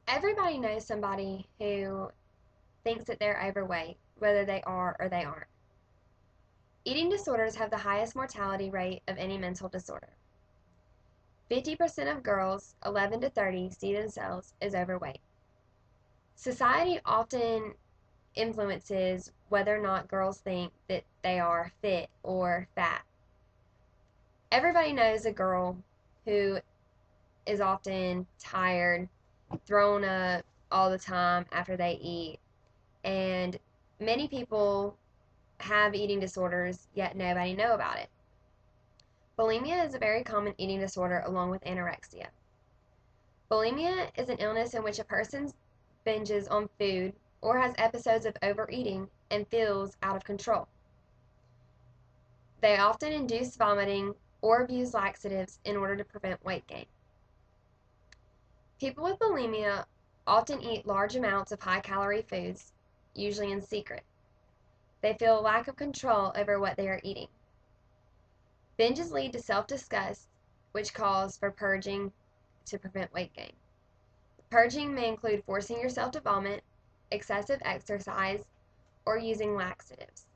Everybody knows somebody who thinks that they're overweight, whether they are or they aren't. Eating disorders have the highest mortality rate of any mental disorder. 50% of girls 11 to 30 see themselves as overweight. Society often influences whether or not girls think that they are fit or fat. Everybody knows a girl who is often tired, thrown up all the time after they eat, and many people have eating disorders, yet nobody know about it. Bulimia is a very common eating disorder along with anorexia. Bulimia is an illness in which a person binges on food or has episodes of overeating and feels out of control. They often induce vomiting or abuse laxatives in order to prevent weight gain. People with bulimia often eat large amounts of high-calorie foods, usually in secret. They feel a lack of control over what they are eating. Binges lead to self-disgust, which calls for purging to prevent weight gain. Purging may include forcing yourself to vomit, excessive exercise, or using laxatives.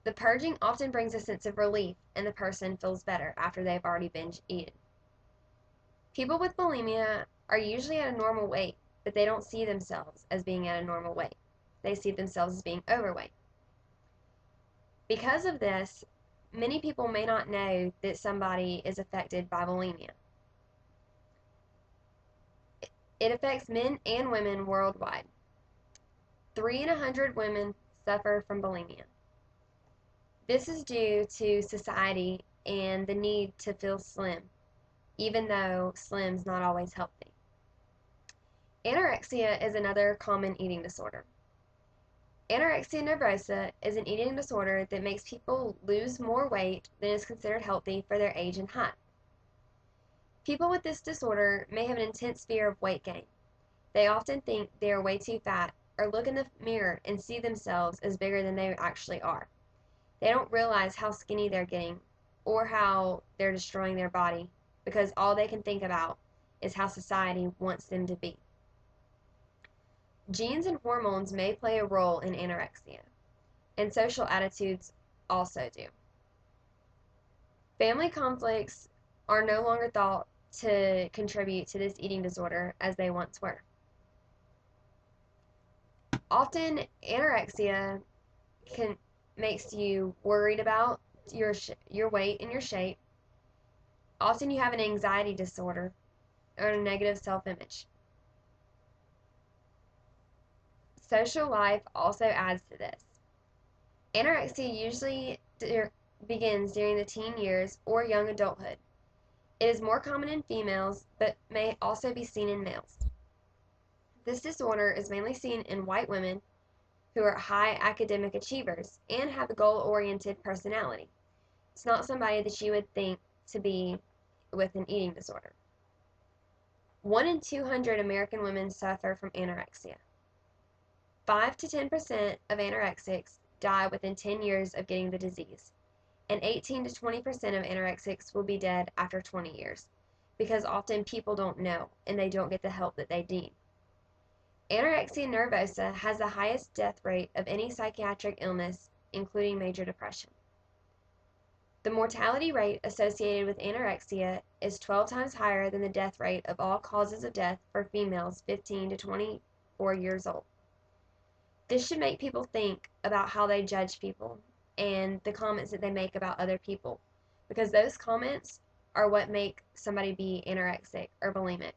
The purging often brings a sense of relief, and the person feels better after they've already binge eaten. People with bulimia are usually at a normal weight, but they don't see themselves as being at a normal weight. They see themselves as being overweight. Because of this, many people may not know that somebody is affected by bulimia. It affects men and women worldwide. 3 in 100 women suffer from bulimia. This is due to society and the need to feel slim, even though slim's not always healthy. Anorexia is another common eating disorder. Anorexia nervosa is an eating disorder that makes people lose more weight than is considered healthy for their age and height. People with this disorder may have an intense fear of weight gain. They often think they are way too fat or look in the mirror and see themselves as bigger than they actually are. They don't realize how skinny they're getting or how they're destroying their body because all they can think about is how society wants them to be. Genes and hormones may play a role in anorexia, and social attitudes also do. Family conflicts are no longer thought to contribute to this eating disorder as they once were. Often, anorexia makes you worried about your weight and your shape. Often, you have an anxiety disorder or a negative self-image. Social life also adds to this. Anorexia usually begins during the teen years or young adulthood. It is more common in females, but may also be seen in males. This disorder is mainly seen in white women who are high academic achievers and have a goal-oriented personality. It's not somebody that you would think to be with an eating disorder. 1 in 200 American women suffer from anorexia. 5 to 10% of anorexics die within 10 years of getting the disease, and 18 to 20% of anorexics will be dead after 20 years, because often people don't know and they don't get the help that they need. Anorexia nervosa has the highest death rate of any psychiatric illness, including major depression. The mortality rate associated with anorexia is 12 times higher than the death rate of all causes of death for females 15 to 24 years old. This should make people think about how they judge people and the comments that they make about other people, because those comments are what make somebody be anorexic or bulimic.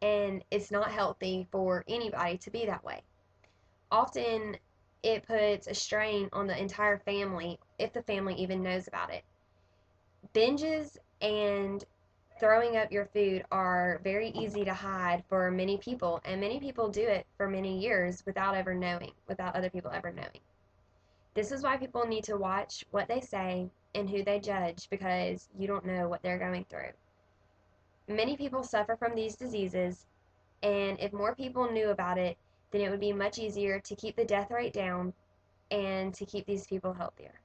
And it's not healthy for anybody to be that way. Often it puts a strain on the entire family if the family even knows about it. Binges and throwing up your food are very easy to hide for many people, and many people do it for many years without ever knowing, without other people ever knowing. This is why people need to watch what they say and who they judge, because you don't know what they're going through. Many people suffer from these diseases, and if more people knew about it, then it would be much easier to keep the death rate down and to keep these people healthier.